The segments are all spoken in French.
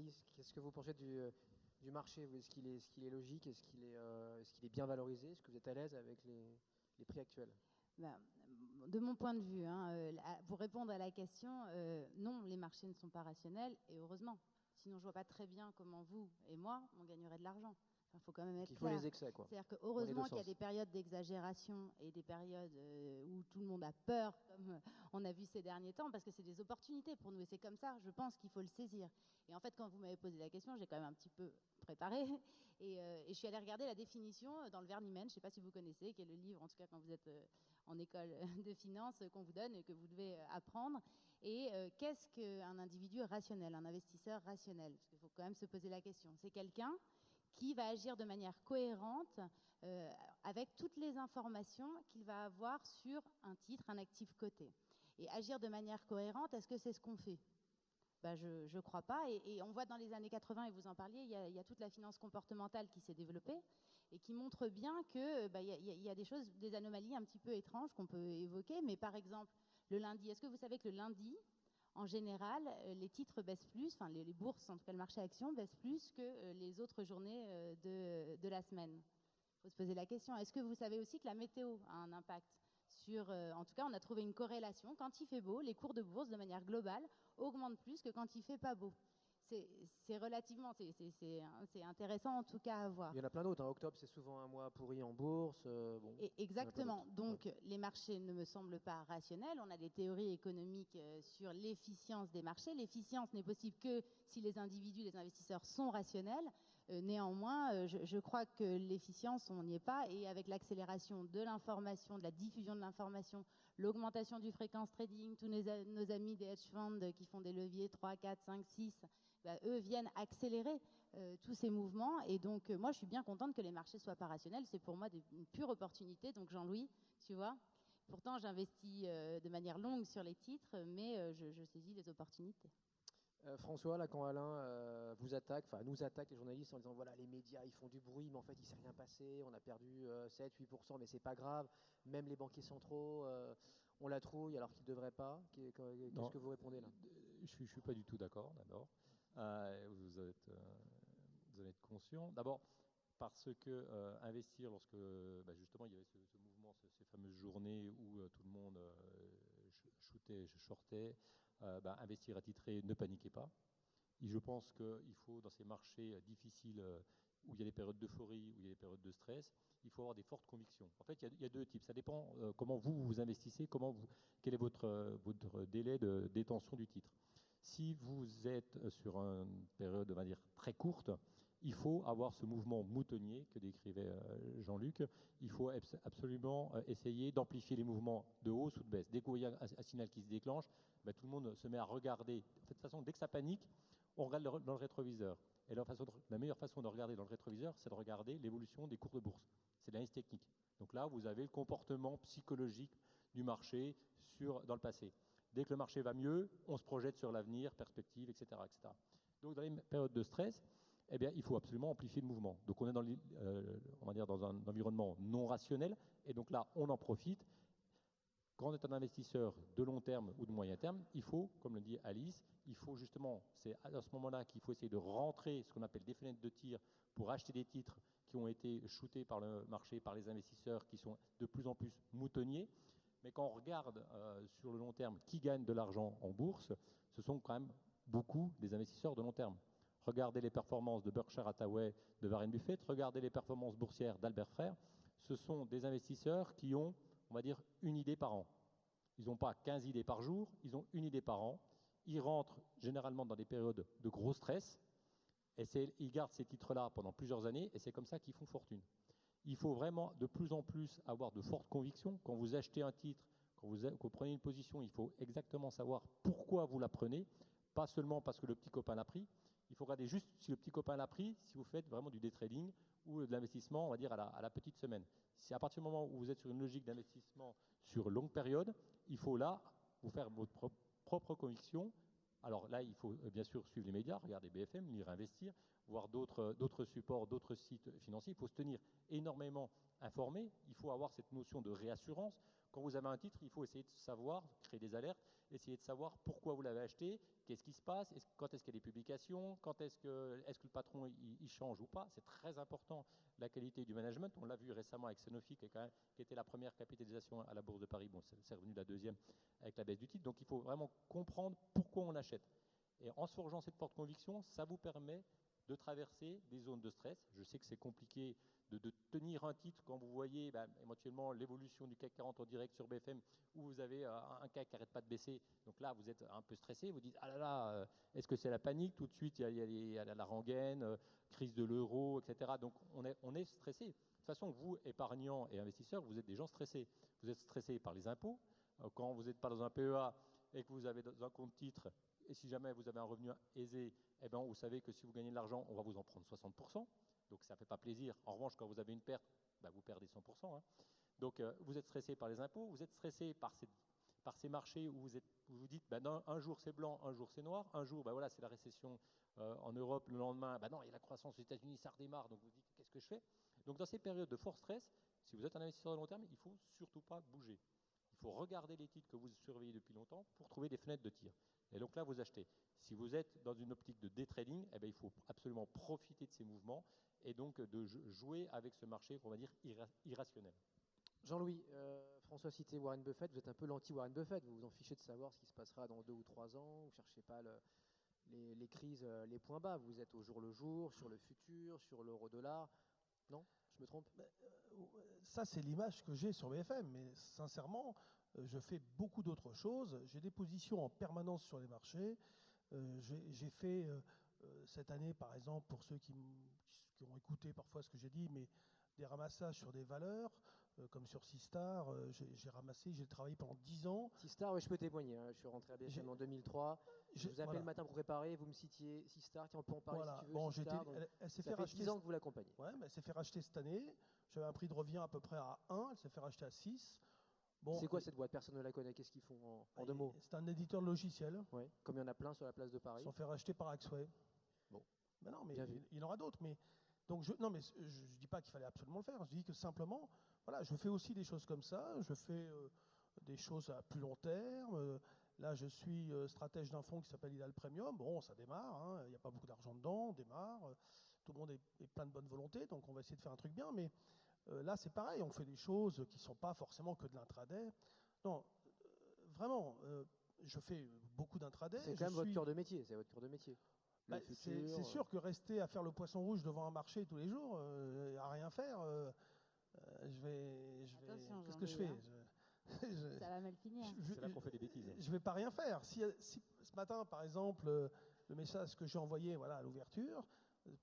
Alice, qu'est-ce que vous pensez du marché? Est-ce qu'il est logique? Est-ce qu'il est bien valorisé? Est-ce que vous êtes à l'aise avec les prix actuels? Ben, de mon point de vue, hein, pour répondre à la question, non, les marchés ne sont pas rationnels, et heureusement. Sinon, je ne vois pas très bien comment vous et moi, on gagnerait de l'argent. Enfin, faut quand même être Il faut clair. les excès, quoi. C'est-à-dire que Dans les deux heureusement qu'il y a sens. des périodes d'exagération et des périodes où tout le monde a peur, comme on a vu ces derniers temps, parce que c'est des opportunités pour nous, et c'est comme ça, je pense qu'il faut le saisir. Et en fait, quand vous m'avez posé la question, j'ai quand même un petit peu préparé, et je suis allée regarder la définition dans le Vernimen, je ne sais pas si vous connaissez, qui est le livre, en tout cas quand vous êtes en école de finance, qu'on vous donne et que vous devez apprendre. Et qu'est-ce qu'un individu rationnel, un investisseur rationnel? Parce qu'il faut quand même se poser la question. C'est quelqu'un qui va agir de manière cohérente avec toutes les informations qu'il va avoir sur un titre, un actif coté. Et agir de manière cohérente, est-ce que c'est ce qu'on fait? Ben, je ne crois pas. Et on voit dans les années 80, et vous en parliez, il y a toute la finance comportementale qui s'est développée et qui montre bien que il y a des choses, des anomalies un petit peu étranges qu'on peut évoquer. Mais par exemple, le lundi, est-ce que vous savez que le lundi, en général, les titres baissent plus, enfin les bourses, en tout cas le marché action, baisse plus que les autres journées de la semaine? Il faut se poser la question. Est-ce que vous savez aussi que la météo a un impact sur, en tout cas, on a trouvé une corrélation. Quand il fait beau, les cours de bourse, de manière globale, augmentent plus que quand il fait pas beau. C'est relativement, c'est intéressant en tout cas à voir. Il y en a plein d'autres. Hein. Octobre, c'est souvent un mois pourri en bourse. Bon, Et il y en a plein exactement. d'autres. Donc, Ouais. les marchés ne me semblent pas rationnels. On a des théories économiques sur l'efficience des marchés. L'efficience n'est possible que si les individus, les investisseurs sont rationnels. Néanmoins, je crois que l'efficience, on n'y est pas. Et avec l'accélération de l'information, de la diffusion de l'information, l'augmentation du fréquence trading, tous nos amis des hedge funds qui font des leviers 3, 4, 5, 6, eux viennent accélérer tous ces mouvements. Et donc, moi, je suis bien contente que les marchés soient pas rationnels. C'est pour moi une pure opportunité. Donc, Jean-Louis, tu vois, pourtant, j'investis de manière longue sur les titres, mais je saisis les opportunités. François, là, quand Alain vous attaque, enfin nous attaque les journalistes en disant voilà, les médias ils font du bruit, mais en fait il ne s'est rien passé, on a perdu 7-8%, mais c'est pas grave, même les banquiers centraux, on la trouille alors qu'ils ne devraient pas. Qu'est-ce que vous répondez là? Je ne suis pas du tout d'accord, d'abord. Vous allez être conscient. D'abord, parce que investir lorsque justement il y avait ce mouvement, ces fameuses journées où tout le monde shootait, shortait, investir à titrer, ne paniquez pas. Et je pense qu'il faut, dans ces marchés difficiles où il y a des périodes d'euphorie, où il y a des périodes de stress, il faut avoir des fortes convictions. En fait, il y a deux types. Ça dépend comment vous investissez, quel est votre délai de détention du titre. Si vous êtes sur une période, on va dire, très courte, il faut avoir ce mouvement moutonnier que décrivait Jean-Luc. Il faut absolument essayer d'amplifier les mouvements de hausse ou de baisse. Dès qu'il y a un signal qui se déclenche, tout le monde se met à regarder. De toute façon, dès que ça panique, on regarde dans le rétroviseur. Et la meilleure façon de regarder dans le rétroviseur, c'est de regarder l'évolution des cours de bourse. C'est l'analyse technique. Donc là, vous avez le comportement psychologique du marché dans le passé. Dès que le marché va mieux, on se projette sur l'avenir, perspective, etc., etc. Donc dans les périodes de stress, il faut absolument amplifier le mouvement. Donc on est on va dire dans un environnement non rationnel, et donc là, on en profite. Quand on est un investisseur de long terme ou de moyen terme, il faut, comme le dit Alice, il faut justement, c'est à ce moment-là qu'il faut essayer de rentrer ce qu'on appelle des fenêtres de tir pour acheter des titres qui ont été shootés par le marché, par les investisseurs qui sont de plus en plus moutonniers. Mais quand on regarde sur le long terme qui gagne de l'argent en bourse, ce sont quand même beaucoup des investisseurs de long terme. Regardez les performances de Berkshire Hathaway, de Warren Buffett, regardez les performances boursières d'Albert Frère. Ce sont des investisseurs qui ont, on va dire, une idée par an. Ils n'ont pas 15 idées par jour, ils ont une idée par an. Ils rentrent généralement dans des périodes de gros stress et ils gardent ces titres-là pendant plusieurs années et c'est comme ça qu'ils font fortune. Il faut vraiment de plus en plus avoir de fortes convictions. Quand vous achetez un titre, quand vous prenez une position, il faut exactement savoir pourquoi vous la prenez, pas seulement parce que le petit copain l'a pris. Il faut regarder juste si le petit copain l'a pris, si vous faites vraiment du day trading ou de l'investissement, on va dire, à la petite semaine. Si à partir du moment où vous êtes sur une logique d'investissement sur longue période, il faut là vous faire votre propre conviction. Alors là, il faut bien sûr suivre les médias, regarder BFM, lire Investir, voir d'autres supports, d'autres sites financiers. Il faut se tenir énormément informé. Il faut avoir cette notion de réassurance. Quand vous avez un titre, il faut essayer de savoir, créer des alertes essayer de savoir pourquoi vous l'avez acheté, qu'est-ce qui se passe, quand est-ce qu'il y a des publications, est-ce que le patron il change ou pas. C'est très important, la qualité du management. On l'a vu récemment avec Sanofi, qui était la première capitalisation à la Bourse de Paris. Bon, c'est revenu la deuxième avec la baisse du titre. Donc il faut vraiment comprendre pourquoi on achète. Et en se forgeant cette forte conviction, ça vous permet de traverser des zones de stress. Je sais que c'est compliqué de tenir un titre quand vous voyez éventuellement l'évolution du CAC 40 en direct sur BFM, où vous avez un CAC qui n'arrête pas de baisser. Donc là, vous êtes un peu stressé, vous dites « Ah là là, est-ce que c'est la panique ?» Tout de suite, il y a la rengaine, crise de l'euro, etc. Donc on est stressé. De toute façon, vous, épargnants et investisseurs, vous êtes des gens stressés. Vous êtes stressés par les impôts. Quand vous n'êtes pas dans un PEA et que vous avez dans un compte titre, et si jamais vous avez un revenu aisé, eh ben, vous savez que si vous gagnez de l'argent, on va vous en prendre 60%. Donc ça ne fait pas plaisir. En revanche, quand vous avez une perte, vous perdez 100%. Hein. Donc vous êtes stressé par les impôts, vous êtes stressé par ces marchés où vous dites un jour c'est blanc, un jour c'est noir, un jour voilà, c'est la récession en Europe, le lendemain non, il y a la croissance aux États-Unis, ça redémarre, donc vous dites qu'est-ce que je fais? Donc dans ces périodes de fort stress, si vous êtes un investisseur de long terme, il ne faut surtout pas bouger. Il faut regarder les titres que vous surveillez depuis longtemps pour trouver des fenêtres de tir. Et donc là, vous achetez. Si vous êtes dans une optique de day trading, il faut absolument profiter de ces mouvements et donc de jouer avec ce marché qu'on va dire irrationnel. Jean-Louis, François citait Warren Buffett, vous êtes un peu l'anti-Warren Buffett, vous vous en fichez de savoir ce qui se passera dans 2 ou 3 ans, vous ne cherchez pas les crises, les points bas, vous êtes au jour le jour, sur le futur, sur l'euro-dollar. Non, je me trompe? Ça, c'est l'image que j'ai sur BFM, mais sincèrement, je fais beaucoup d'autres choses. J'ai des positions en permanence sur les marchés. J'ai fait cette année, par exemple, pour ceux qui ont écouté parfois ce que j'ai dit, mais des ramassages sur des valeurs, comme sur Sistar. J'ai travaillé pendant 10 ans. Sistar, oui, je peux témoigner. Hein. Je suis rentré à BFM en 2003. Je vous appelle le matin pour préparer, vous me citiez Sistar, tiens, on peut en parler si tu veux. Bon, Sistar, elle s'est fait racheter 10 ans que vous l'accompagnez. Ouais, mais elle s'est fait racheter cette année. J'avais un prix de revient à peu près à 1, elle s'est fait racheter à 6. Bon, c'est quoi cette boîte? Personne ne la connaît. Qu'est-ce qu'ils font en 2 mots? C'est un éditeur de logiciels. Oui, comme il y en a plein sur la place de Paris. Ils sont fait racheter par Axway. Bon. Mais non, mais il y en aura d'autres. Mais donc je dis pas qu'il fallait absolument le faire. Je dis que simplement, voilà, je fais aussi des choses comme ça. Je fais des choses à plus long terme. Là, je suis stratège d'un fonds qui s'appelle Idal Premium. Bon, ça démarre. Hein. Il n'y a pas beaucoup d'argent dedans. On démarre. Tout le monde est plein de bonne volonté. Donc, on va essayer de faire un truc bien. Mais là, c'est pareil. On fait des choses qui ne sont pas forcément que de l'intraday. Non, vraiment, je fais beaucoup d'intraday. C'est quand même votre cœur de métier. C'est votre cœur de métier. C'est sûr que rester à faire le poisson rouge devant un marché tous les jours, à rien faire, qu'est-ce que je fais? Ça va mal finir. C'est là qu'on fait des bêtises. Je vais pas rien faire. Si ce matin, par exemple, le message que j'ai envoyé à l'ouverture,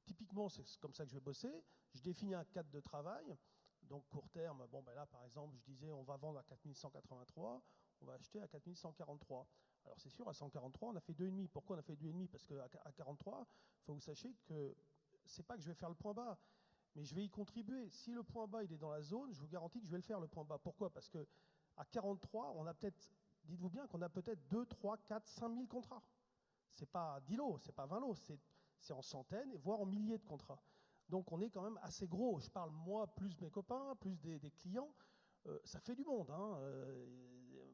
typiquement, c'est comme ça que je vais bosser. Je définis un cadre de travail. Donc, court terme, là, par exemple, je disais, on va vendre à 4183, on va acheter à 4143. Alors, c'est sûr, à 143, on a fait 2,5. Pourquoi on a fait 2,5? Parce qu'à 43, il faut que vous sachiez que c'est pas que je vais faire le point bas, mais je vais y contribuer. Si le point bas il est dans la zone, je vous garantis que je vais le faire, le point bas. Pourquoi? Parce qu'à 43, on a peut-être, dites-vous bien qu'on a peut-être 2, 3, 4, 5 000 contrats. C'est pas 10 lots, c'est pas 20 lots, c'est en centaines, voire en milliers de contrats. Donc on est quand même assez gros. Je parle moi, plus mes copains, plus des clients. Ça fait du monde. Hein.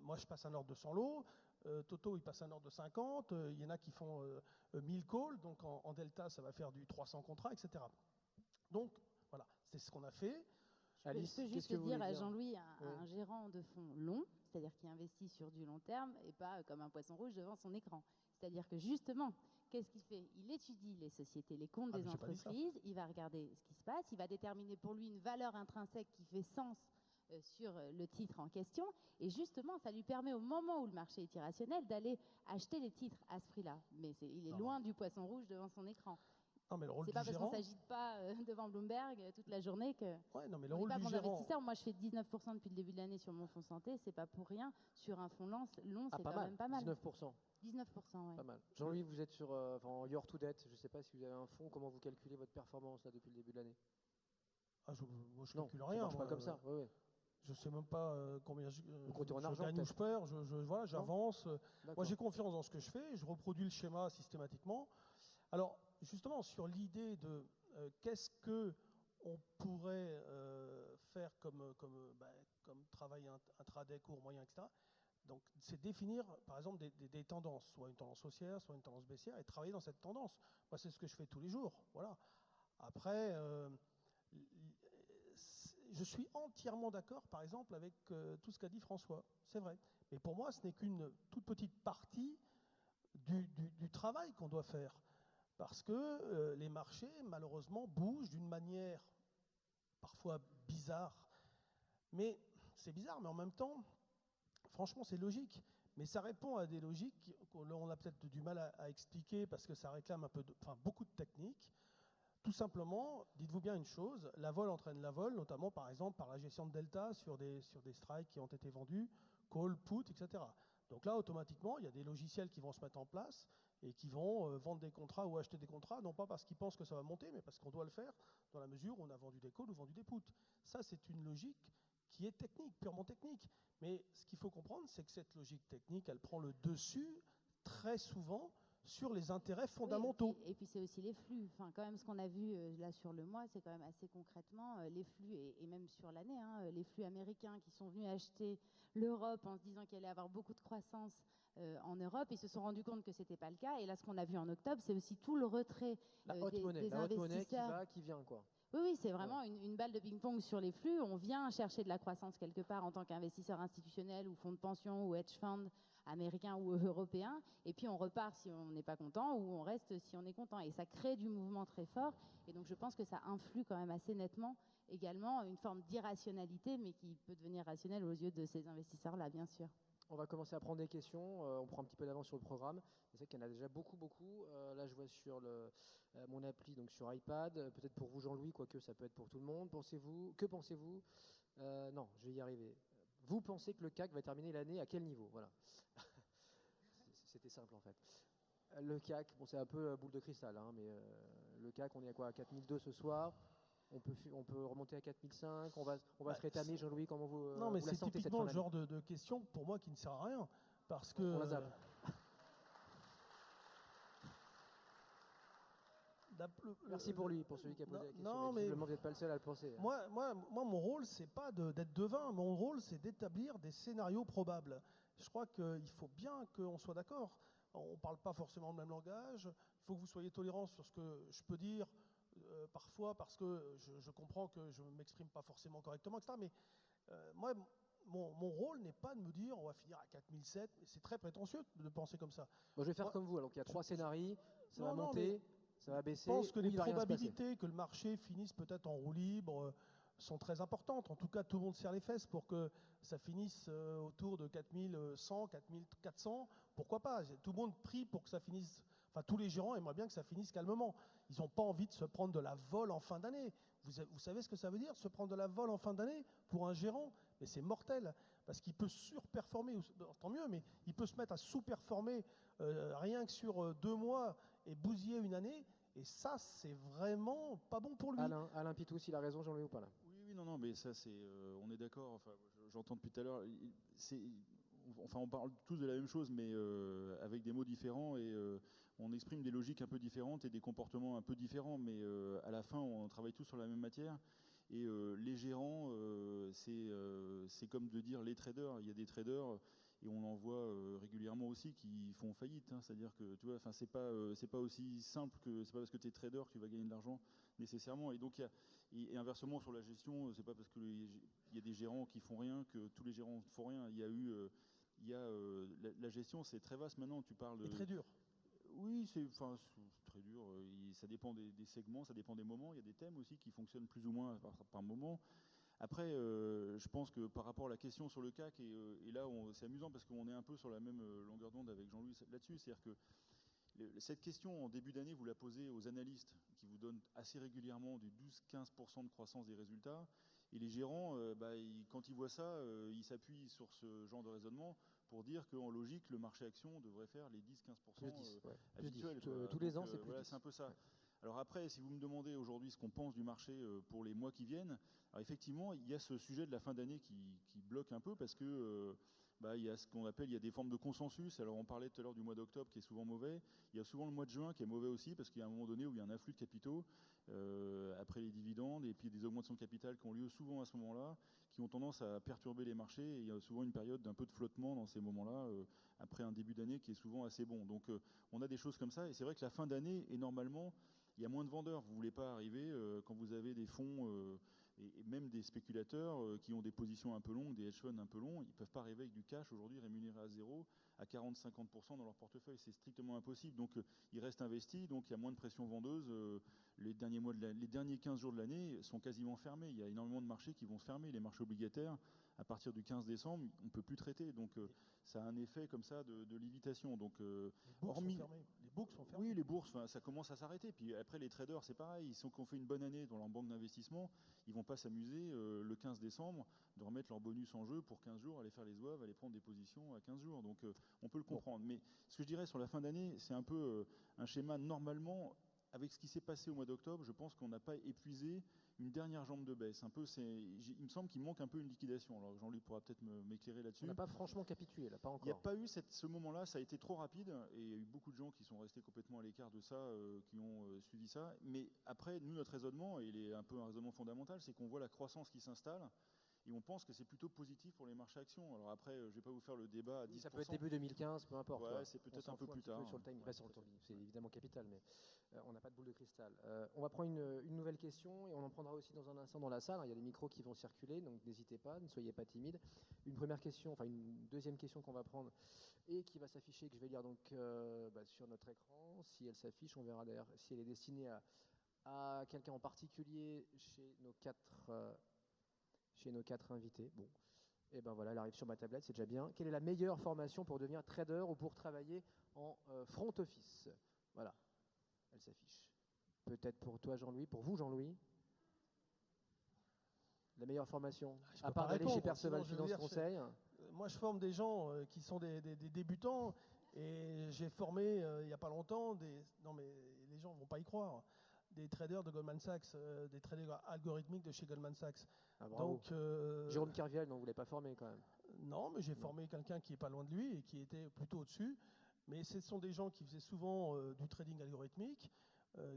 Moi, je passe un ordre de 100 lots. Toto, il passe un ordre de 50. Il y en a qui font 1000 calls. Donc en delta, ça va faire du 300 contrats, etc. Donc voilà, c'est ce qu'on a fait. Alice, je peux juste dire à Jean-Louis, un gérant de fonds long, c'est-à-dire qui investit sur du long terme et pas comme un poisson rouge devant son écran. C'est-à-dire que justement, qu'est-ce qu'il fait? Il étudie les sociétés, les comptes des entreprises, il va regarder ce qui se passe, il va déterminer pour lui une valeur intrinsèque qui fait sens sur le titre en question. Et justement, ça lui permet au moment où le marché est irrationnel d'aller acheter les titres à ce prix-là. Mais il est loin du poisson rouge devant son écran. C'est pas parce qu'on ne s'agite pas devant Bloomberg toute la journée que. Ouais, non, mais le rôle du gérant. Investisseur, moi, je fais 19% depuis le début de l'année sur mon fonds santé. C'est pas pour rien. Sur un fonds long, c'est quand même pas mal. 19%. 19%, oui. Pas mal. Jean-Louis, vous êtes sur en year to date. Je ne sais pas si vous avez un fonds. Comment vous calculez votre performance là depuis le début de l'année? Moi, je ne calcule rien. Pas comme ça. Oui. Je ne sais même pas combien je gagne ou je perds. Voilà, j'avance. Moi, j'ai confiance dans ce que je fais. Je reproduis le schéma systématiquement. Alors, justement, sur l'idée de qu'est-ce qu'on pourrait faire comme travail intraday, court, moyen, etc., Donc, c'est définir, par exemple, des tendances, soit une tendance haussière, soit une tendance baissière, et travailler dans cette tendance. Moi, c'est ce que je fais tous les jours. Voilà. Après, je suis entièrement d'accord, par exemple, avec tout ce qu'a dit François. C'est vrai. Mais pour moi, ce n'est qu'une toute petite partie du travail qu'on doit faire. Parce que les marchés, malheureusement, bougent d'une manière parfois bizarre. Mais c'est bizarre, mais en même temps, franchement, c'est logique. Mais ça répond à des logiques qu'on a peut-être du mal à expliquer parce que ça réclame beaucoup de techniques. Tout simplement, dites-vous bien une chose, la vol entraîne la vol, notamment par exemple par la gestion de delta sur des strikes qui ont été vendus, call, put, etc. Donc là, automatiquement, il y a des logiciels qui vont se mettre en place et qui vont vendre des contrats ou acheter des contrats, non pas parce qu'ils pensent que ça va monter, mais parce qu'on doit le faire dans la mesure où on a vendu des calls ou vendu des puts. Ça, c'est une logique qui est technique, purement technique. Mais ce qu'il faut comprendre, c'est que cette logique technique, elle prend le dessus très souvent sur les intérêts fondamentaux. Oui, et puis c'est aussi les flux. Enfin, quand même, ce qu'on a vu là sur le mois, c'est quand même assez concrètement les flux, et même sur l'année, les flux américains qui sont venus acheter l'Europe en se disant qu'il allait avoir beaucoup de croissance en Europe. Ils se sont rendus compte que ce n'était pas le cas. Et là, ce qu'on a vu en octobre, c'est aussi tout le retrait la haute monnaie, des la haute monnaie qui investisseurs. va, qui vient, quoi. Oui, c'est vraiment une balle de ping-pong sur les flux. On vient chercher de la croissance quelque part en tant qu'investisseur institutionnel ou fonds de pension ou hedge fund américain ou européen. Et puis on repart si on n'est pas content ou on reste si on est content. Et ça crée du mouvement très fort. Et donc je pense que ça influe quand même assez nettement également une forme d'irrationalité, mais qui peut devenir rationnelle aux yeux de ces investisseurs-là, bien sûr. On va commencer à prendre des questions. On prend un petit peu d'avance sur le programme. Je sais qu'il y en a déjà beaucoup. Là, je vois sur mon appli, donc sur iPad. Peut-être pour vous, Jean-Louis, quoique ça peut être pour tout le monde. Que pensez-vous Non, je vais y arriver. Vous pensez que le CAC va terminer l'année à quel niveau? Voilà. C'était simple, en fait. Le CAC, bon, c'est un peu boule de cristal, mais le CAC, on est à quoi? À 4002 ce soir. On peut remonter à 4005, on va se rétamer, Jean-Louis, comment vous Non, mais vous la c'est sentez cette typiquement fin le d'année? genre de question, pour moi, qui ne sert à rien. Parce que... On la zappe. Merci pour lui, pour celui qui a posé la question. Non, mais visiblement, vous n'êtes pas le seul à le penser. moi, mon rôle, c'est pas d'être devin. Mon rôle, c'est d'établir des scénarios probables. Je crois qu'il faut bien qu'on soit d'accord. On ne parle pas forcément le même langage. Il faut que vous soyez tolérants sur ce que je peux dire parfois parce que je comprends que je ne m'exprime pas forcément correctement, etc. Mais moi, mon rôle n'est pas de me dire on va finir à 4007. C'est très prétentieux de penser comme ça. Bon, je vais faire comme vous. Alors, il y a 3 scénarios. Ça va Non, monter, ça va baisser. Je pense que ou les il va rien se passer. probabilités que le marché finisse peut-être en roue libre sont très importantes. En tout cas, tout le monde serre les fesses pour que ça finisse autour de 4100, 4400. Pourquoi pas? Tout le monde prie pour que ça finisse. Enfin, tous les gérants aimeraient bien que ça finisse calmement. Ils n'ont pas envie de se prendre de la vol en fin d'année. Vous savez ce que ça veut dire, se prendre de la vol en fin d'année pour un gérant? Mais c'est mortel, parce qu'il peut surperformer, tant mieux, mais il peut se mettre à sous-performer rien que sur 2 mois et bousiller une année. Et ça, c'est vraiment pas bon pour lui. Alain Pitous, il a raison, Jean-Louis, ou pas là? Oui, non, mais ça, on est d'accord. Enfin, j'entends depuis tout à l'heure. On parle tous de la même chose, mais avec des mots différents, et on exprime des logiques un peu différentes et des comportements un peu différents, mais à la fin, on travaille tous sur la même matière. Et les gérants, c'est comme de dire les traders. Il y a des traders, et on en voit régulièrement aussi, qui font faillite. C'est-à-dire que tu vois, c'est pas aussi simple que c'est pas parce que tu es trader que tu vas gagner de l'argent nécessairement. Et donc et inversement sur la gestion, c'est pas parce qu'il y a des gérants qui font rien que tous les gérants ne font rien. La gestion, c'est très vaste maintenant. Tu parles de... C'est très dur. Oui, c'est très dur. Ça dépend des segments, ça dépend des moments. Il y a des thèmes aussi qui fonctionnent plus ou moins par moment. Après, je pense que par rapport à la question sur le CAC, et là, c'est amusant parce qu'on est un peu sur la même longueur d'onde avec Jean-Louis là-dessus. C'est-à-dire que cette question, en début d'année, vous la posez aux analystes qui vous donnent assez régulièrement du 12-15% de croissance des résultats. Et les gérants, quand ils voient ça, ils s'appuient sur ce genre de raisonnement pour dire qu'en logique, le marché action devrait faire les 10-15% habituels. Tous les ans, c'est plus. Voilà, c'est un peu ça. Ouais. Alors après, si vous me demandez aujourd'hui ce qu'on pense du marché pour les mois qui viennent, alors effectivement, il y a ce sujet de la fin d'année qui bloque un peu parce que il y a ce qu'on appelle, il y a des formes de consensus. Alors on parlait tout à l'heure du mois d'octobre qui est souvent mauvais. Il y a souvent le mois de juin qui est mauvais aussi parce qu'il y a un moment donné où il y a un afflux de capitaux après les dividendes et puis des augmentations de capital qui ont lieu souvent à ce moment-là, qui ont tendance à perturber les marchés. Et il y a souvent une période d'un peu de flottement dans ces moments-là après un début d'année qui est souvent assez bon. Donc on a des choses comme ça et c'est vrai que la fin d'année est normalement, il y a moins de vendeurs. Vous ne voulez pas arriver quand vous avez des fonds et même des spéculateurs qui ont des positions un peu longues, des hedge funds un peu longs, ils ne peuvent pas arriver avec du cash aujourd'hui rémunéré à zéro, à 40-50% dans leur portefeuille. C'est strictement impossible. Donc ils restent investis, donc il y a moins de pression vendeuse. Les derniers 15 jours de l'année sont quasiment fermés. Il y a énormément de marchés qui vont se fermer. Les marchés obligataires, à partir du 15 décembre, on ne peut plus traiter. Donc ça a un effet comme ça de limitation. Donc, les books sont fermés. Oui, les bourses, ça commence à s'arrêter. Puis après, les traders, c'est pareil. Ils ont fait une bonne année dans leur banque d'investissement. Ils vont pas s'amuser le 15 décembre de remettre leur bonus en jeu pour 15 jours, aller faire les zouaves, aller prendre des positions à 15 jours. Donc on peut le comprendre. Mais ce que je dirais sur la fin d'année, c'est un peu un schéma normalement. Avec ce qui s'est passé au mois d'octobre, je pense qu'on n'a pas épuisé une dernière jambe de baisse. Il me semble qu'il manque un peu une liquidation. Alors Jean-Luc pourra peut-être m'éclairer là-dessus. On n'a pas franchement capitulé, là, pas encore. Il n'y a pas eu ce moment-là, ça a été trop rapide et il y a eu beaucoup de gens qui sont restés complètement à l'écart de ça, qui ont suivi ça. Mais après, nous, notre raisonnement, et il est un peu un raisonnement fondamental, c'est qu'on voit la croissance qui s'installe. Et on pense que c'est plutôt positif pour les marchés actions. Alors après, je ne vais pas vous faire le débat à 10%. Ça peut être début 2015, peu importe. Ouais, c'est peut-être un peu plus tard. Sur le time, il reste sur le temps. C'est évidemment capital, mais on n'a pas de boule de cristal. On va prendre une nouvelle question et on en prendra aussi dans un instant dans la salle. Il y a des micros qui vont circuler, donc n'hésitez pas, ne soyez pas timides. Une deuxième question qu'on va prendre et qui va s'afficher, que je vais lire donc sur notre écran. Si elle s'affiche, on verra d'ailleurs si elle est destinée à quelqu'un en particulier chez nos quatre invités. Bon, et ben voilà, elle arrive sur ma tablette, c'est déjà bien. Quelle est la meilleure formation pour devenir trader ou pour travailler en front office? Voilà, elle s'affiche. Peut-être pour toi, Jean-Louis, pour vous, Jean-Louis, la meilleure formation, à part d'aller chez Perceval Finance Conseil. Moi, je forme des gens qui sont des débutants et j'ai formé il n'y a pas longtemps non mais les gens ne vont pas y croire. Des traders de Goldman Sachs, des traders algorithmiques de chez Goldman Sachs. Ah, bravo. Donc, Jérôme Kerviel, non, vous ne l'avez pas formé quand même. Non, mais j'ai formé quelqu'un qui n'est pas loin de lui et qui était plutôt au-dessus. Mais ce sont des gens qui faisaient souvent du trading algorithmique,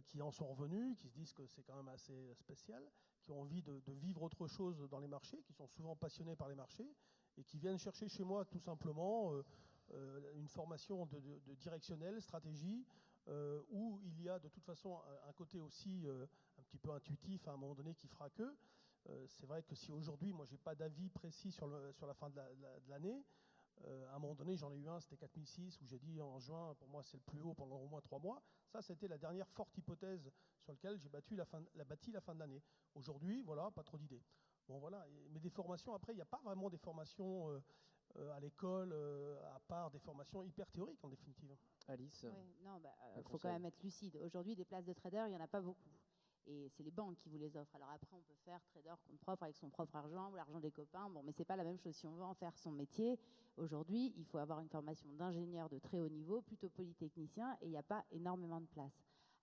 qui en sont revenus, qui se disent que c'est quand même assez spécial, qui ont envie de vivre autre chose dans les marchés, qui sont souvent passionnés par les marchés et qui viennent chercher chez moi tout simplement une formation de directionnel, stratégie, où il y a de toute façon un côté aussi un petit peu intuitif à un moment donné qui fera que. C'est vrai que si aujourd'hui, moi, je n'ai pas d'avis précis sur la fin de l'année, à un moment donné, j'en ai eu un, c'était 4006, où j'ai dit en juin, pour moi, c'est le plus haut pendant au moins 3 mois. Ça, c'était la dernière forte hypothèse sur laquelle j'ai bâti la fin de l'année. Aujourd'hui, voilà, pas trop d'idées. Bon, voilà. Mais des formations, après, il n'y a pas vraiment des formations à l'école, à part des formations hyper théoriques, en définitive. Alice, oui, non, faut quand même être lucide. Aujourd'hui, des places de trader, il n'y en a pas beaucoup. Et c'est les banques qui vous les offrent. Alors après, on peut faire trader compte propre avec son propre argent ou l'argent des copains. Bon, mais c'est pas la même chose. Si on veut en faire son métier, aujourd'hui, il faut avoir une formation d'ingénieur de très haut niveau, plutôt polytechnicien, et il n'y a pas énormément de place.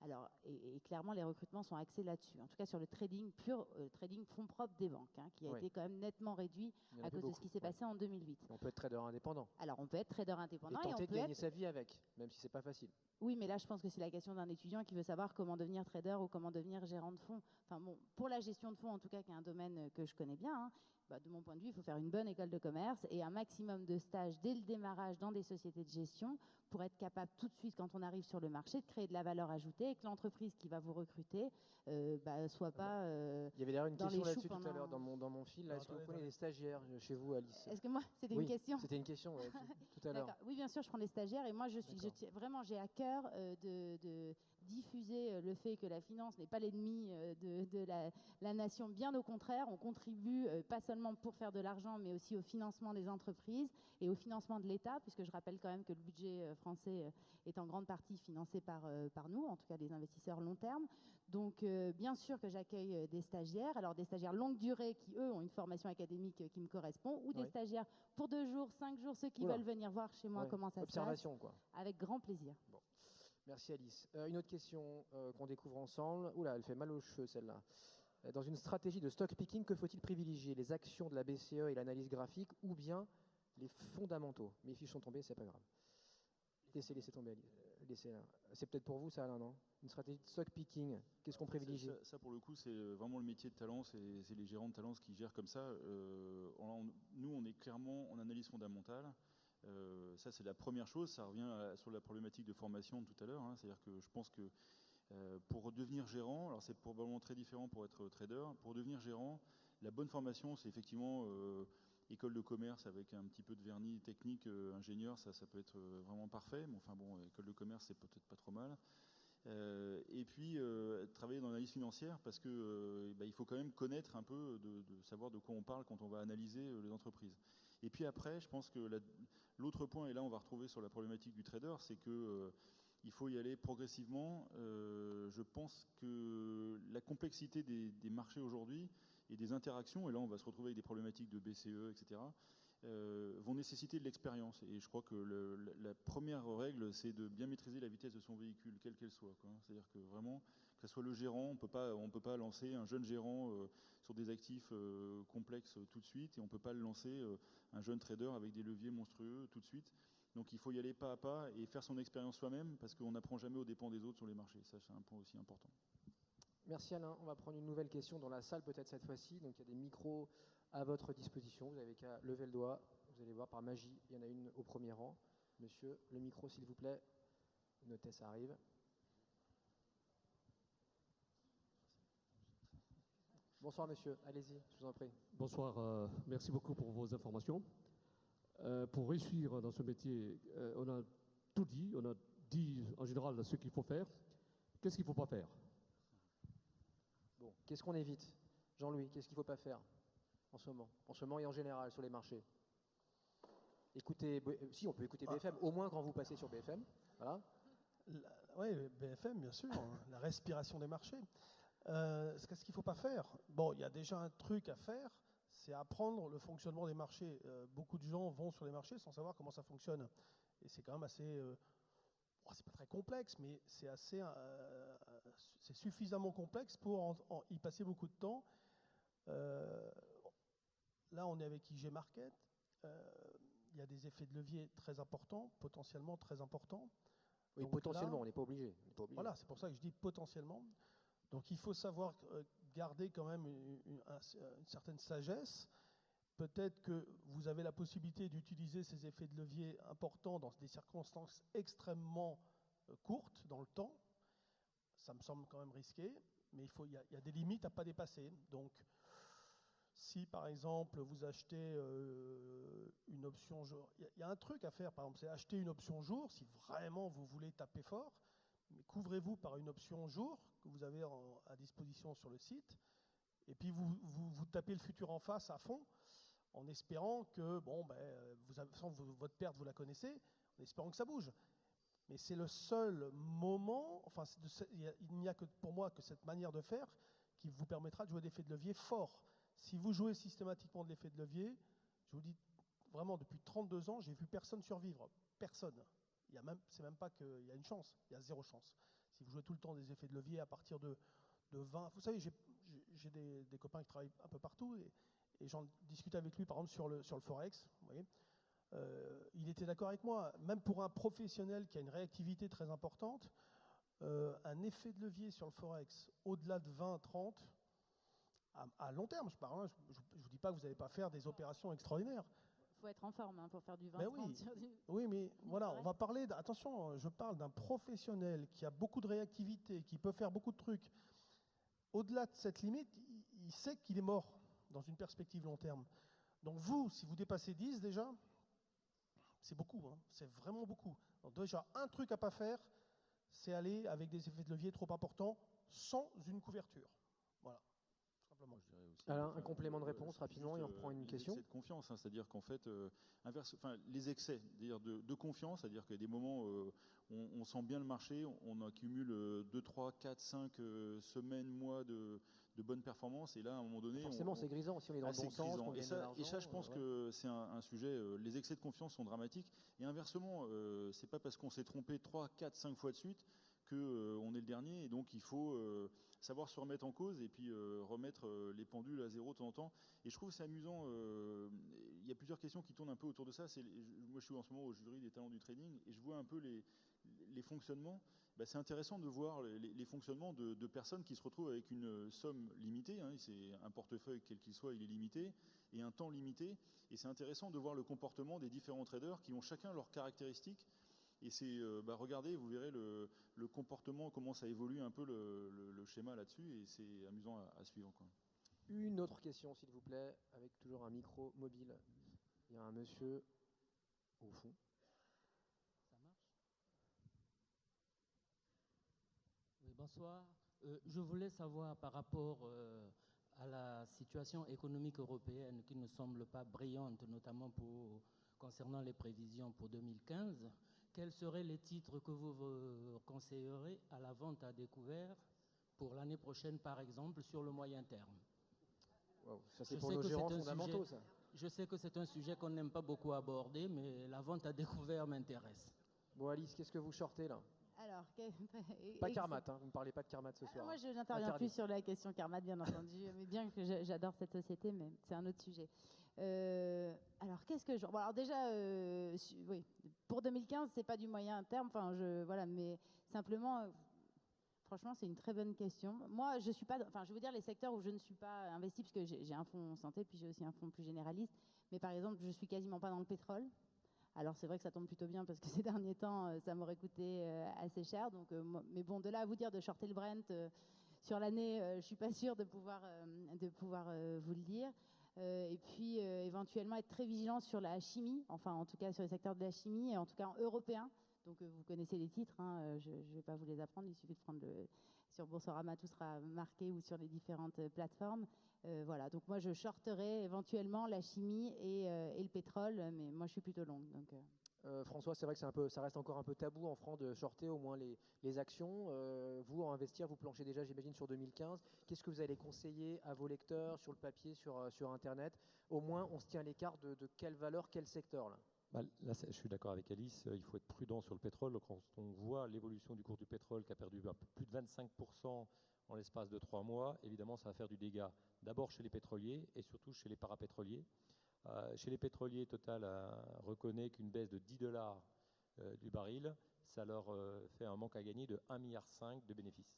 Alors, et clairement, les recrutements sont axés là-dessus. En tout cas, sur le trading pur, trading fonds propres des banques, qui a été quand même nettement réduit à cause de ce qui s'est passé en 2008. On peut être trader indépendant. Alors, on peut être trader indépendant et tenter on de peut gagner sa vie avec, même si c'est pas facile. Oui, mais là, je pense que c'est la question d'un étudiant qui veut savoir comment devenir trader ou comment devenir gérant de fonds. Enfin bon, pour la gestion de fonds, en tout cas, qui est un domaine que je connais bien, de mon point de vue, il faut faire une bonne école de commerce et un maximum de stages dès le démarrage dans des sociétés de gestion pour être capable tout de suite, quand on arrive sur le marché, de créer de la valeur ajoutée et que l'entreprise qui va vous recruter soit pas il y avait d'ailleurs une question là-dessus tout à l'heure dans mon fil. Est-ce que vous prenez des stagiaires chez vous, Alice? Est-ce que moi, c'était une question? C'était une question tout à l'heure. Oui, bien sûr, je prends des stagiaires et moi, vraiment, j'ai à cœur de diffuser le fait que la finance n'est pas l'ennemi de la nation. Bien au contraire, on contribue pas seulement pour faire de l'argent, mais aussi au financement des entreprises et au financement de l'État, puisque je rappelle quand même que le budget français est en grande partie financé par nous, en tout cas les investisseurs long terme. Donc, bien sûr que j'accueille des stagiaires, alors des stagiaires longue durée qui, eux, ont une formation académique qui me correspond, ou des stagiaires pour 2 jours, 5 jours, ceux qui veulent venir voir chez moi comment ça se passe. Observation, quoi. Avec grand plaisir. Bon. Merci Alice. Une autre question qu'on découvre ensemble. Oula, elle fait mal aux cheveux celle-là. Dans une stratégie de stock picking, que faut-il privilégier? Les actions de la BCE et l'analyse graphique ou bien Les fondamentaux. Mes fiches sont tombées, c'est pas grave. Laissez tomber. Laissez-la. C'est peut-être pour vous ça, Alain, non? Une stratégie de stock picking. Qu'est-ce qu'on privilégie? Ça, pour le coup, c'est vraiment le métier de Talence et c'est les gérants de Talence qui gèrent comme ça. Nous, on est clairement en analyse fondamentale. Ça, c'est la première chose. Ça revient sur la problématique de formation de tout à l'heure. C'est-à-dire que je pense que pour devenir gérant, alors c'est probablement très différent pour être trader, pour devenir gérant, la bonne formation, c'est effectivement école de commerce avec un petit peu de vernis technique, ingénieur, ça peut être vraiment parfait. Mais enfin bon, école de commerce, c'est peut-être pas trop mal. Et puis travailler dans l'analyse financière parce que il faut quand même connaître un peu, de savoir de quoi on parle quand on va analyser les entreprises. Et puis après, je pense que l'autre point, et là on va retrouver sur la problématique du trader, c'est que il faut y aller progressivement. Je pense que la complexité des marchés aujourd'hui et des interactions, et là on va se retrouver avec des problématiques de BCE, etc., vont nécessiter de l'expérience. Et je crois que la première règle, c'est de bien maîtriser la vitesse de son véhicule, quelle qu'elle soit. C'est-à-dire que vraiment, que ce soit le gérant, on peut pas lancer un jeune gérant sur des actifs complexes tout de suite, et on ne peut pas le lancer un jeune trader avec des leviers monstrueux tout de suite. Donc il faut y aller pas à pas et faire son expérience soi-même, parce qu'on n'apprend jamais aux dépens des autres sur les marchés. Ça, c'est un point aussi important. Merci Alain. On va prendre une nouvelle question dans la salle peut-être cette fois-ci. Donc il y a des micros à votre disposition. Vous n'avez qu'à lever le doigt. Vous allez voir par magie, il y en a une au premier rang. Monsieur, le micro s'il vous plaît. Notez, ça arrive. Bonsoir monsieur, allez-y, je vous en prie. Bonsoir, merci beaucoup pour vos informations. Pour réussir dans ce métier, on a tout dit, on a dit en général ce qu'il faut faire. Qu'est-ce qu'il ne faut pas faire? Bon, qu'est-ce qu'on évite? Jean-Louis, qu'est-ce qu'il ne faut pas faire en ce moment et en général sur les marchés? Écoutez, si on peut écouter BFM, au moins quand vous passez sur BFM. Voilà. Oui, BFM, bien sûr, la respiration des marchés. Qu'est-ce qu'il ne faut pas faire? Bon, il y a déjà un truc à faire, c'est apprendre le fonctionnement des marchés. Beaucoup de gens vont sur les marchés sans savoir comment ça fonctionne. Et c'est quand même assez... c'est pas très complexe, mais c'est assez... c'est suffisamment complexe pour y passer beaucoup de temps. Là, on est avec IG Market. Il y a des effets de levier très importants, potentiellement très importants. Oui, donc potentiellement, on n'est pas obligé. Voilà, c'est pour ça que je dis potentiellement. Donc il faut savoir garder quand même une certaine sagesse. Peut-être que vous avez la possibilité d'utiliser ces effets de levier importants dans des circonstances extrêmement courtes dans le temps. Ça me semble quand même risqué, mais il y a des limites à ne pas dépasser. Donc si par exemple vous achetez une option jour, il y a un truc à faire, par exemple, c'est acheter une option jour si vraiment vous voulez taper fort, mais couvrez-vous par une option jour que vous avez à disposition sur le site, et puis vous tapez le futur en face à fond, en espérant que, votre perte, vous la connaissez, en espérant que ça bouge. Mais c'est le seul moment, enfin, il n'y a que pour moi que cette manière de faire qui vous permettra de jouer des effets de levier forts. Si vous jouez systématiquement de l'effet de levier, je vous dis vraiment, depuis 32 ans, j'ai vu personne survivre. Personne. C'est même pas qu'il y a une chance, il y a zéro chance. Si vous jouez tout le temps des effets de levier à partir de 20... Vous savez, j'ai des copains qui travaillent un peu partout et j'en discutais avec lui, par exemple, sur le Forex. Vous voyez, il était d'accord avec moi. Même pour un professionnel qui a une réactivité très importante, un effet de levier sur le Forex au-delà de 20, 30, à long terme, je parle. Je ne vous dis pas que vous n'allez pas faire des opérations extraordinaires. Il faut être en forme pour faire du 20, Mais 30. oui, mais voilà, on va parler... Attention, je parle d'un professionnel qui a beaucoup de réactivité, qui peut faire beaucoup de trucs. Au-delà de cette limite, il sait qu'il est mort dans une perspective long terme. Donc vous, si vous dépassez 10 déjà, c'est beaucoup, c'est vraiment beaucoup. Donc déjà, un truc à ne pas faire, c'est aller avec des effets de levier trop importants sans une couverture. Voilà, simplement. Alain, un complément de réponse rapidement et on reprend une question. Les excès de confiance, c'est-à-dire qu'en fait, les excès de confiance, c'est-à-dire qu'il y a des moments où on sent bien le marché, on accumule 2, 3, 4, 5 semaines, mois de bonnes performances, et là, à un moment donné... Forcément, c'est grisant, si on est dans le bon sens, on gagne de l'argent. Et ça, je pense que c'est un sujet... les excès de confiance sont dramatiques, et inversement, c'est pas parce qu'on s'est trompé 3, 4, 5 fois de suite qu'on est le dernier, et donc il faut savoir se remettre en cause et puis remettre les pendules à zéro de temps en temps. Et je trouve que c'est amusant, il y a plusieurs questions qui tournent un peu autour de ça. Moi je suis en ce moment au jury des talents du trading et je vois un peu les fonctionnements. C'est intéressant de voir les fonctionnements de personnes qui se retrouvent avec une somme limitée, hein, c'est un portefeuille quel qu'il soit, il est limité, et un temps limité, et c'est intéressant de voir le comportement des différents traders qui ont chacun leurs caractéristiques. Et c'est, regardez, vous verrez le comportement, comment ça évolue un peu le schéma là-dessus, et c'est amusant à suivre, quoi. Une autre question, s'il vous plaît, avec toujours un micro mobile. Il y a un monsieur au fond. Ça marche? Oui, bonsoir. Je voulais savoir par rapport à la situation économique européenne qui ne semble pas brillante, notamment concernant les prévisions pour 2015. Quels seraient les titres que vous conseillerez à la vente à découvert pour l'année prochaine, par exemple, sur le moyen terme? Wow, ça c'est pour nos gérants fondamentaux, ça. Je sais que c'est un sujet qu'on n'aime pas beaucoup aborder, mais la vente à découvert m'intéresse. Bon, Alice, qu'est-ce que vous shortez là? Alors, pas Carmat, hein, vous ne parlez pas de Carmat ce soir. Moi, je n'interviens plus sur la question Carmat, bien entendu, mais bien que j'adore cette société, mais c'est un autre sujet. Alors, qu'est-ce que je... Bon, alors déjà, oui, pour 2015, c'est pas du moyen terme, voilà, mais simplement... Franchement, c'est une très bonne question. Moi, je suis pas, je vais vous dire les secteurs où je ne suis pas investie, parce que j'ai un fonds santé, puis j'ai aussi un fonds plus généraliste. Mais par exemple, je suis quasiment pas dans le pétrole. Alors c'est vrai que ça tombe plutôt bien parce que ces derniers temps, ça m'aurait coûté assez cher. Donc, mais bon, de là à vous dire de shorter le Brent sur l'année, je suis pas sûre de pouvoir vous le dire. Et puis éventuellement être très vigilant sur la chimie, enfin en tout cas sur le secteur de la chimie, et en tout cas en européen. Donc vous connaissez les titres, hein, je ne vais pas vous les apprendre, il suffit de prendre sur Boursorama, tout sera marqué, ou sur les différentes plateformes. Voilà, donc moi je shorterai éventuellement la chimie et le pétrole, mais moi je suis plutôt longue. Donc, François, c'est vrai que ça reste encore un peu tabou en France de shorter au moins les actions. Vous, en investir, vous planchez déjà, j'imagine, sur 2015. Qu'est-ce que vous allez conseiller à vos lecteurs sur le papier, sur Internet? Au moins, on se tient à l'écart de quelle valeur, quel secteur là? Là, je suis d'accord avec Alice, il faut être prudent sur le pétrole. Quand on voit l'évolution du cours du pétrole qui a perdu plus de 25% en l'espace de 3 mois, évidemment, ça va faire du dégât. D'abord chez les pétroliers et surtout chez les parapétroliers. Chez les pétroliers, Total reconnaît qu'une baisse de $10 du baril, ça leur fait un manque à gagner de 1,5 milliard de bénéfices.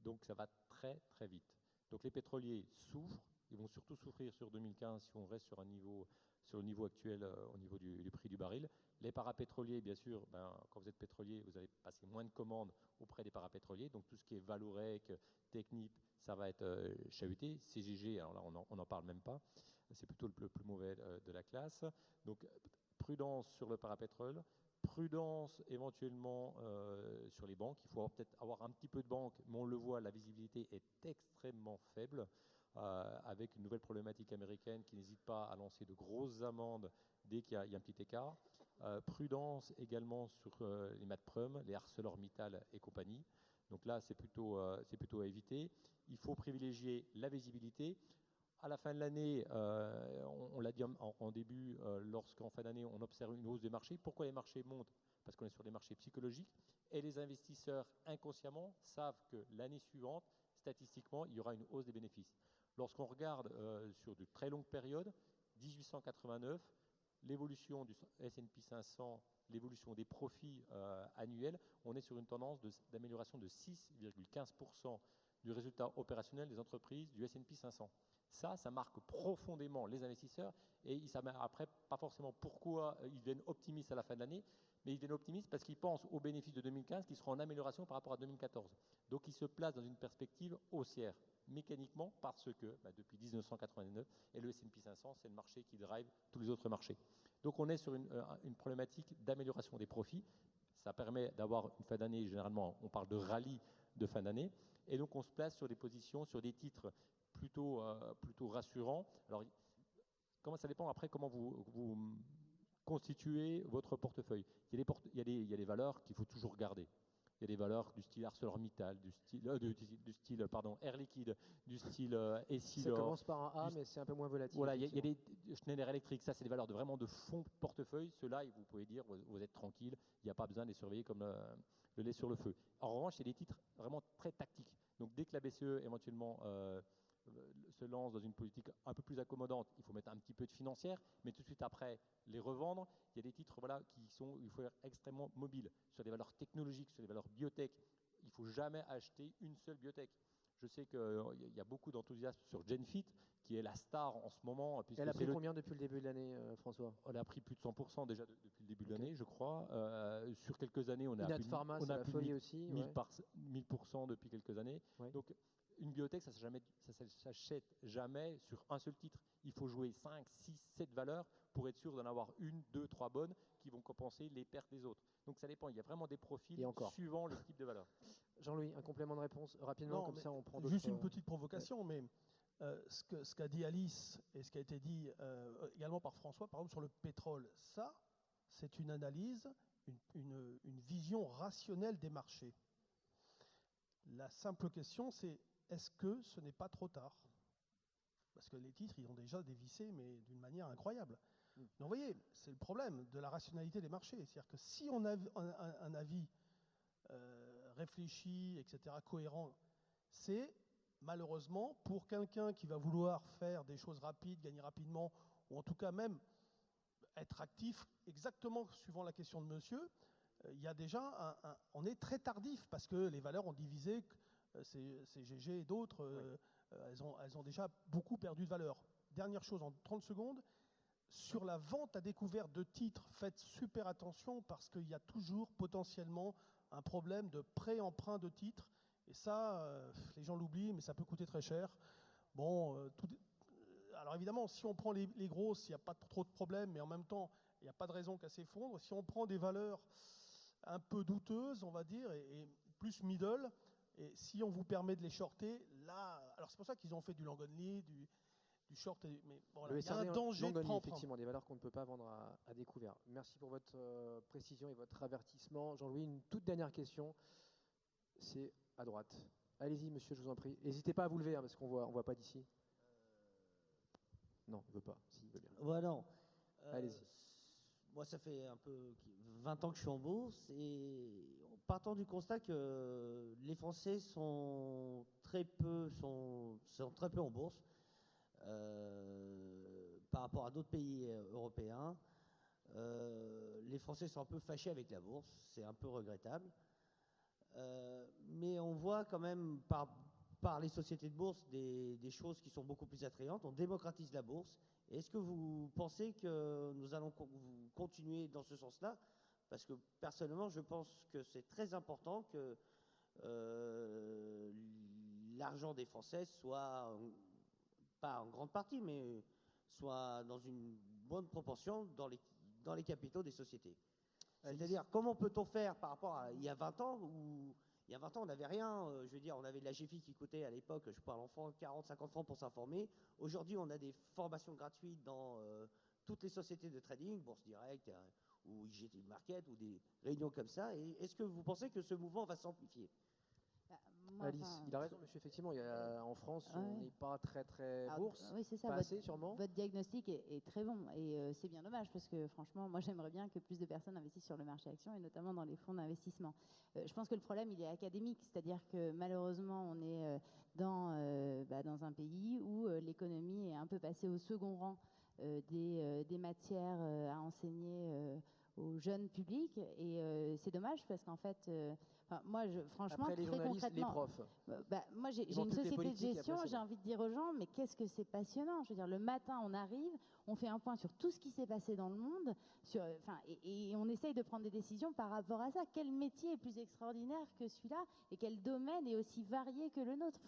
Donc ça va très très vite. Donc les pétroliers souffrent, ils vont surtout souffrir sur 2015 si on reste sur le niveau actuel au niveau du prix du baril. Les parapétroliers, bien sûr, quand vous êtes pétrolier, vous allez passer moins de commandes auprès des parapétroliers. Donc tout ce qui est Vallourec, Technip, ça va être chahuté. CGG, alors là, on n'en parle même pas. C'est plutôt le plus mauvais de la classe. Donc prudence sur le parapétrole, prudence éventuellement sur les banques. Il faut peut-être avoir un petit peu de banque, mais on le voit, la visibilité est extrêmement faible. Avec une nouvelle problématique américaine qui n'hésite pas à lancer de grosses amendes dès qu'il y a un petit écart. Prudence également sur les Matprum, les ArcelorMittal et compagnie. Donc là, c'est plutôt à éviter. Il faut privilégier la visibilité. À la fin de l'année, on l'a dit en début, lorsqu'en fin d'année, on observe une hausse des marchés. Pourquoi les marchés montent? Parce qu'on est sur des marchés psychologiques. Et les investisseurs, inconsciemment, savent que l'année suivante, statistiquement, il y aura une hausse des bénéfices. Lorsqu'on regarde sur de très longues périodes, 1889, l'évolution du S&P 500, l'évolution des profits annuels, on est sur une tendance d'amélioration de 6,15% du résultat opérationnel des entreprises du S&P 500. Ça marque profondément les investisseurs et ils savent après pas forcément pourquoi ils deviennent optimistes à la fin de l'année, mais ils deviennent optimistes parce qu'ils pensent aux bénéfices de 2015 qui seront en amélioration par rapport à 2014. Donc ils se placent dans une perspective haussière mécaniquement parce que depuis 1989, et le S&P 500, c'est le marché qui drive tous les autres marchés. Donc on est sur une problématique d'amélioration des profits. Ça permet d'avoir une fin d'année, généralement on parle de rallye de fin d'année, et donc on se place sur des positions, sur des titres plutôt rassurants. Alors ça dépend après comment vous constituez votre portefeuille. Il y a des valeurs qu'il faut toujours garder. Il y a des valeurs du style ArcelorMittal, du style Air Liquide, du style Essilor. Ça commence par un A, mais c'est un peu moins volatile. Voilà, il y a des Schneider Electric, ça c'est des valeurs vraiment de fonds de portefeuille. Ceux-là, vous pouvez dire, vous êtes tranquille, il n'y a pas besoin de les surveiller comme le lait sur le feu. En revanche, il y a des titres vraiment très tactiques. Donc dès que la BCE éventuellement se lance dans une politique un peu plus accommodante, il faut mettre un petit peu de financière, mais tout de suite après les revendre. Il y a des titres il faut être extrêmement mobile sur des valeurs technologiques, sur des valeurs biotech. Il ne faut jamais acheter une seule biotech. Je sais qu'il y a beaucoup d'enthousiasme sur Genfit, qui est la star en ce moment. Elle a pris combien depuis le début de l'année, François? Elle a pris plus de 100% déjà depuis le début de l'année, je crois. Sur quelques années, on a Inat plus de, Pharma, on c'est a la plus de folie 1000, aussi. 1000% depuis quelques années. Ouais. Donc, une biotech, ça ne s'achète jamais sur un seul titre. Il faut jouer 5, 6, 7 valeurs pour être sûr d'en avoir 1, 2, 3 bonnes qui vont compenser les pertes des autres. Donc ça dépend, il y a vraiment des profils suivant le type de valeur. Jean-Louis, un complément de réponse rapidement, Non, comme ça on prend d'autres... Juste une petite provocation, mais ce qu'a dit Alice et ce qui a été dit également par François, par exemple sur le pétrole, ça, c'est une analyse, une vision rationnelle des marchés. La simple question, c'est est-ce que ce n'est pas trop tard? Parce que les titres, ils ont déjà dévissé, mais d'une manière incroyable. Donc, vous voyez, c'est le problème de la rationalité des marchés. C'est-à-dire que si on a un avis réfléchi, etc., cohérent, c'est malheureusement pour quelqu'un qui va vouloir faire des choses rapides, gagner rapidement, ou en tout cas même être actif, exactement suivant la question de monsieur, il y a déjà on est très tardif parce que les valeurs ont divisé, CGG et d'autres, elles ont déjà beaucoup perdu de valeur. Dernière chose en 30 secondes, sur la vente à découvert de titres, faites super attention parce qu'il y a toujours potentiellement un problème de pré-emprunt de titres. Et ça, les gens l'oublient, mais ça peut coûter très cher. Bon, alors évidemment, si on prend les grosses, il n'y a pas trop de problèmes, mais en même temps, il n'y a pas de raison qu'elles s'effondrent. Si on prend des valeurs un peu douteuses, on va dire, et plus middle, et si on vous permet de les shorter, là, alors c'est pour ça qu'ils ont fait du long only, du short, mais voilà, il y a un danger de prendre. Effectivement, des valeurs qu'on ne peut pas vendre à découvert. Merci pour votre précision et votre avertissement. Jean-Louis, une toute dernière question, c'est à droite. Allez-y, monsieur, je vous en prie. N'hésitez pas à vous lever, hein, parce qu'on voit pas d'ici. Non, il ne veut pas. Si, il veut bien. Ouais, non. Allez-y. Moi, ça fait un peu 20 ans que je suis en bourse et partant du constat que les Français sont très peu en bourse par rapport à d'autres pays européens. Les Français sont un peu fâchés avec la bourse, c'est un peu regrettable. Mais on voit quand même par les sociétés de bourse des choses qui sont beaucoup plus attrayantes. On démocratise la bourse. Est-ce que vous pensez que nous allons continuer dans ce sens-là? Parce que personnellement, je pense que c'est très important que l'argent des Français soit, pas en grande partie, mais soit dans une bonne proportion dans les capitaux des sociétés. C'est-à-dire, comment peut-on faire par rapport à il y a 20 ans où il y a 20 ans, on n'avait rien. Je veux dire, on avait de la GFI qui coûtait à l'époque, je parle en francs, 40, 50 francs pour s'informer. Aujourd'hui, on a des formations gratuites dans toutes les sociétés de trading, Bourse Direct ou IGT Market ou des réunions comme ça. Et est-ce que vous pensez que ce mouvement va s'amplifier? Alice, il a raison, monsieur. Effectivement, en France, on n'est pas très bourse. Oui, c'est ça. Pas assez, sûrement. Votre diagnostic est très bon et c'est bien dommage parce que franchement, moi, j'aimerais bien que plus de personnes investissent sur le marché action et notamment dans les fonds d'investissement. Je pense que le problème, il est académique, c'est-à-dire que malheureusement, on est dans un pays où l'économie est un peu passée au second rang des matières à enseigner au jeune public et c'est dommage parce qu'en fait moi franchement après les très journalistes, concrètement les profs, moi j'ai une société de gestion, j'ai envie de dire aux gens mais qu'est-ce que c'est passionnant, je veux dire le matin on arrive, on fait un point sur tout ce qui s'est passé dans le monde et on essaye de prendre des décisions par rapport à ça. Quel métier est plus extraordinaire que celui-là et quel domaine est aussi varié que le nôtre,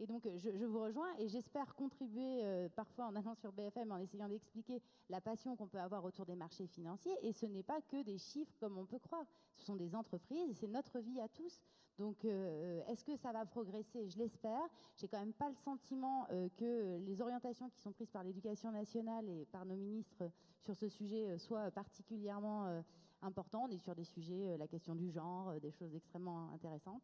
et donc je vous rejoins et j'espère contribuer parfois en allant sur BFM en essayant d'expliquer la passion qu'on peut avoir autour des marchés financiers. Et ce n'est pas que des chiffres comme on peut croire, ce sont des entreprises et c'est notre vie à tous. Donc est-ce que ça va progresser? Je l'espère. J'ai quand même pas le sentiment que les orientations qui sont prises par l'éducation nationale et par nos ministres sur ce sujet soient particulièrement importantes. On est sur des sujets, la question du genre, des choses extrêmement intéressantes.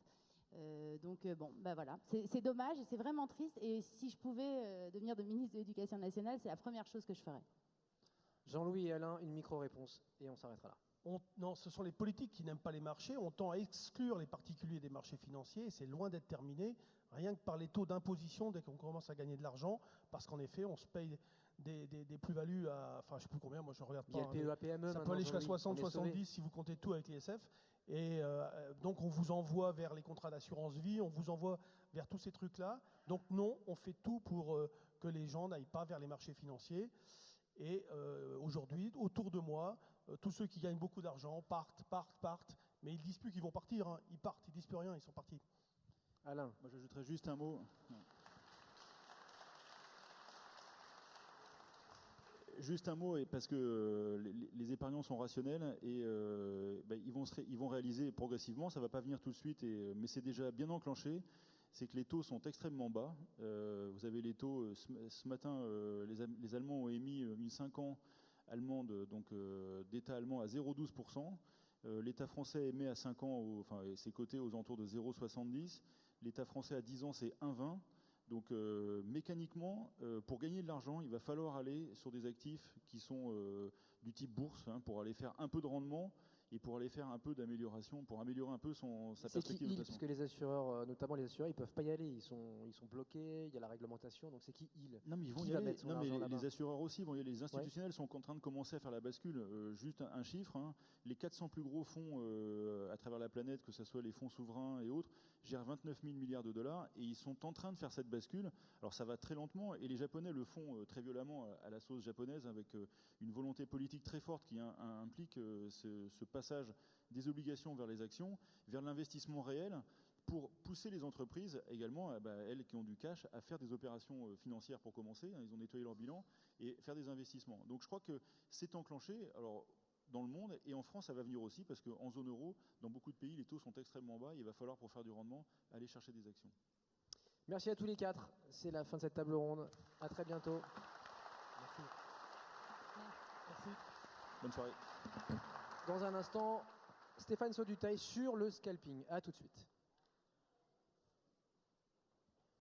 Donc voilà, c'est dommage et c'est vraiment triste. Et si je pouvais devenir ministre de l'Éducation nationale, c'est la première chose que je ferais. Jean-Louis et Alain, une micro-réponse et on s'arrêtera là. Non, ce sont les politiques qui n'aiment pas les marchés. On tend à exclure les particuliers des marchés financiers et c'est loin d'être terminé, rien que par les taux d'imposition dès qu'on commence à gagner de l'argent, parce qu'en effet, on se paye des plus-values à, enfin, je ne sais plus combien, moi je ne regarde Il y a pas. le PEA, PME. Ça peut aller jusqu'à Jean-Louis, 60, on est sauvé. 70 si vous comptez tout avec l'ISF. Et donc on vous envoie vers les contrats d'assurance vie, on vous envoie vers tous ces trucs-là. Donc non, on fait tout pour que les gens n'aillent pas vers les marchés financiers. Et aujourd'hui, autour de moi, tous ceux qui gagnent beaucoup d'argent partent. Mais ils ne disent plus qu'ils vont partir. Hein. Ils partent, ils ne disent plus rien, ils sont partis. Alain. Moi, j'ajouterais juste un mot. Juste un mot, et parce que les épargnants sont rationnels et ils vont réaliser progressivement, ça ne va pas venir tout de suite, mais c'est déjà bien enclenché, c'est que les taux sont extrêmement bas. Vous avez les taux, ce matin, les Allemands ont émis une 5 ans allemande, donc d'État allemand à 0,12%. L'État français émet à 5 ans, c'est coté aux alentours de 0,70. L'État français à 10 ans, c'est 1,20. Donc mécaniquement, pour gagner de l'argent, il va falloir aller sur des actifs qui sont du type bourse, hein, pour aller faire un peu de rendement et pour aller faire un peu d'amélioration, pour améliorer un peu sa perspective de placement. Parce que les assureurs, notamment les assureurs, ils peuvent pas y aller, ils sont bloqués, il y a la réglementation, donc c'est qui ils? Non mais ils vont Qui y va aller. mettre son Non mais argent là-bas? les assureurs aussi vont y aller. Les institutionnels sont en train de commencer à faire la bascule. Juste un chiffre, hein. Les 400 plus gros fonds à travers la planète, que ce soit les fonds souverains et autres, gèrent 29 000 milliards de dollars et ils sont en train de faire cette bascule. Alors ça va très lentement et les Japonais le font très violemment à la sauce japonaise, avec une volonté politique très forte qui implique ce passage des obligations vers les actions, vers l'investissement réel, pour pousser les entreprises également, elles qui ont du cash, à faire des opérations financières pour commencer. Ils ont nettoyé leur bilan et faire des investissements. Donc je crois que c'est enclenché. Alors dans le monde et en France, ça va venir aussi, parce qu'en zone euro, dans beaucoup de pays, les taux sont extrêmement bas. Il va falloir, pour faire du rendement, aller chercher des actions. Merci à tous les quatre. C'est la fin de cette table ronde. À très bientôt. Merci. Bonne soirée. Dans un instant, Stéphane Sauduteil sur le scalping. À tout de suite.